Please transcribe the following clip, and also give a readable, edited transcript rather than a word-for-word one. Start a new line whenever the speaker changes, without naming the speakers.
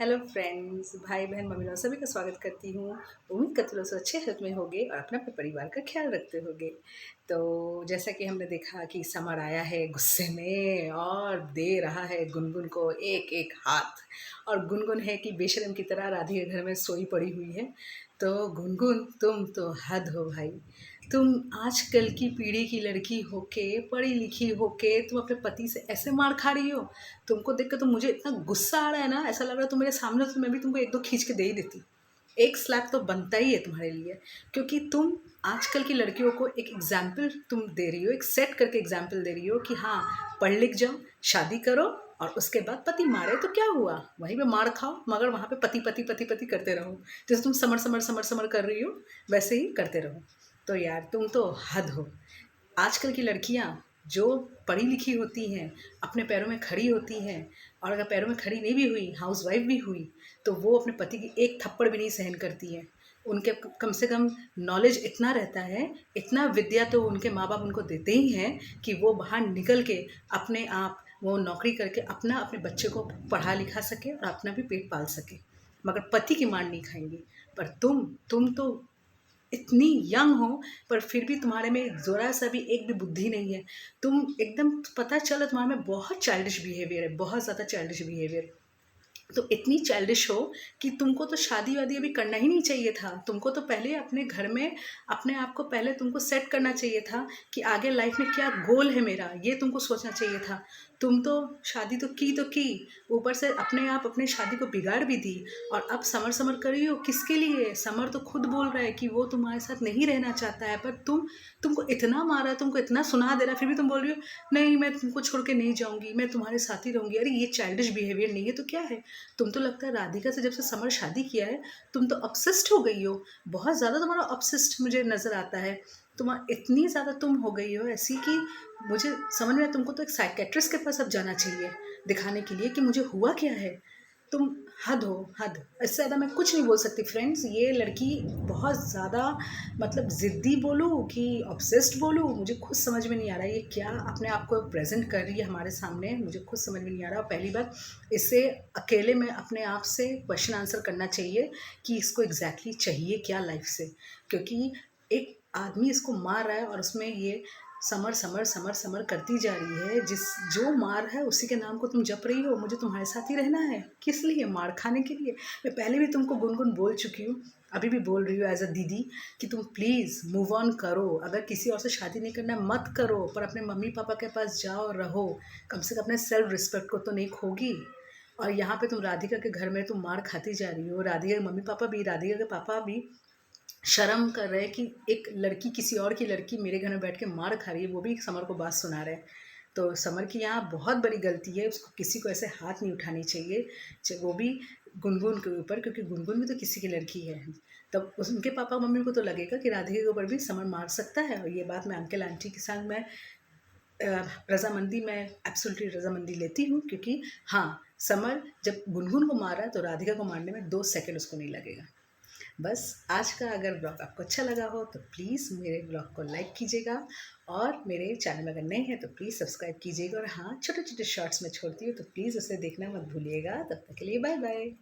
Hello friends, भाई बहन mummy लोग सभी का स्वागत करती हूँ। उम्मीद करती हूँ लोग अच्छे हेल्थ में होंगे और अपने अपने परिवार का ख्याल रखते होंगे। तो जैसा कि हमने देखा कि समर आया है गुस्से में और दे रहा है गुनगुन को एक एक हाथ। और गुनगुन है कि बेशरम की तरह राधी के घर में सोई पड़ी हुई है। तो गुनगुन तुम तो हद हो भाई। तुम आजकल की पीढ़ी की लड़की होके, पढ़ी लिखी होके, तुम अपने पति से ऐसे मार खा रही हो। तुमको देख के तो मुझे इतना गुस्सा आ रहा है ना, ऐसा लग रहा है तुम मेरे सामने हो तो मैं भी तुमको एक दो खींच के दे ही देती। एक स्लैप तो बनता ही है तुम्हारे लिए, क्योंकि तुम आजकल की लड़कियों को एक एग्जाम्पल तुम दे रही हो, एक सेट करके एग्जाम्पल दे रही हो कि हाँ, पढ़ लिख जाओ, शादी करो और उसके बाद पति मारे तो क्या हुआ, वहीं पे मार खाओ, मगर वहाँ पे पति पति पति पति करते रहो। जैसे तुम समर समर समर समर कर रही हो वैसे ही करते रहो। तो यार तुम तो हद हो। आजकल की लड़कियां जो पढ़ी लिखी होती हैं, अपने पैरों में खड़ी होती हैं, और अगर पैरों में खड़ी नहीं भी हुई, हाउसवाइफ भी हुई, तो वो अपने पति की एक थप्पड़ भी नहीं सहन करती हैं। उनके कम से कम नॉलेज इतना रहता है, इतना विद्या तो उनके माँ बाप उनको देते ही हैं कि वो बाहर निकल के अपने आप वो नौकरी करके अपना अपने बच्चे को पढ़ा लिखा सके और अपना भी पेट पाल सके, मगर पति की मार नहीं खाएंगी। पर तुम तो इतनी यंग हो, पर फिर भी तुम्हारे में ज़रा सा भी एक भी बुद्धि नहीं है। तुम एकदम पता चला तुम्हारे में बहुत चाइल्डिश बिहेवियर है, बहुत ज़्यादा चाइल्डिश बिहेवियर। तो इतनी चाइल्डिश हो कि तुमको तो शादी वादी अभी करना ही नहीं चाहिए था। तुमको तो पहले अपने घर में अपने आप को पहले तुमको सेट करना चाहिए था कि आगे लाइफ में क्या गोल है मेरा, ये तुमको सोचना चाहिए था। तुम तो शादी तो की, ऊपर से अपने आप अपने शादी को बिगाड़ भी दी। और अब समर समर कर रही हो किसके लिए? समर तो खुद बोल रहा है कि वो तुम्हारे साथ नहीं रहना चाहता है, पर तुमको इतना मारा, तुमको इतना सुना दे रहा, फिर भी तुम बोल रही हो नहीं, मैं तुमको छोड़ के नहीं जाऊंगी, मैं तुम्हारे साथ ही रहूंगी। अरे ये चाइल्डिश बिहेवियर नहीं है तो क्या है? तुम तो लगता है राधिका से जब से समर शादी किया है, तुम तो ऑब्सेस्ड हो गई हो। बहुत ज़्यादा तुम्हारा ऑब्सेस्ड मुझे नज़र आता है। तुम इतनी ज़्यादा तुम हो गई हो ऐसी कि मुझे समझ में तुमको तो एक साइकेट्रिस्ट के पास अब जाना चाहिए दिखाने के लिए कि मुझे हुआ क्या है। तुम हद हो, हद। इससे ज़्यादा मैं कुछ नहीं बोल सकती फ्रेंड्स। ये लड़की बहुत ज़्यादा, मतलब ज़िद्दी बोलूँ कि ऑब्सेस्ड बोलूँ, मुझे खुद समझ में नहीं आ रहा है ये क्या अपने आप को प्रेजेंट कर रही है हमारे सामने। मुझे खुद समझ में नहीं आ रहा। पहली बात, इसे अकेले में अपने आप से क्वेश्चन आंसर करना चाहिए कि इसको एग्जैक्टली चाहिए क्या लाइफ से। क्योंकि एक आदमी इसको मार रहा है और उसमें ये समर समर समर समर करती जा रही है। जिस जो मार है उसी के नाम को तुम जप रही हो। मुझे तुम्हारे साथ ही रहना है, किस लिए? मार खाने के लिए? मैं पहले भी तुमको गुनगुन बोल चुकी हूँ, अभी भी बोल रही हूँ एज अ दीदी कि तुम प्लीज़ मूव ऑन करो। अगर किसी और से शादी नहीं करना है मत करो, पर अपने मम्मी पापा के पास जाओ, रहो। कम से कम अपने सेल्फ रिस्पेक्ट को तो नहीं खोगी। और यहाँ पे तुम राधिका के घर में तुम मार खाती जा रही हो। राधिका के मम्मी पापा भी, राधिका के पापा भी शर्म कर रहे हैं कि एक लड़की किसी और की लड़की मेरे घर में बैठ के मार खा रही है, वो भी समर को बात सुना रहे हैं। तो समर की यहाँ बहुत बड़ी गलती है, उसको किसी को ऐसे हाथ नहीं उठानी चाहिए, वो भी गुनगुन के ऊपर, क्योंकि गुनगुन भी तो किसी की लड़की है। तब उनके पापा मम्मी को तो लगेगा कि राधिका के ऊपर भी समर मार सकता है। और ये बात मैं अंकल आंटी के साथ मैं रजामंदी में एब्सोल्युटली रजामंदी लेती हूँ, क्योंकि हाँ, समर जब गुनगुन को मारा तो राधिका को मारने में 2 सेकंड उसको नहीं लगेगा। बस आज का अगर ब्लॉग आपको अच्छा लगा हो तो प्लीज़ मेरे ब्लॉग को लाइक कीजिएगा, और मेरे चैनल में अगर नए हैं तो प्लीज़ सब्सक्राइब कीजिएगा। और हाँ, छोटे छोटे शॉर्ट्स में छोड़ती हूँ तो प्लीज़ उसे देखना मत भूलिएगा। तब तक के लिए बाय बाय।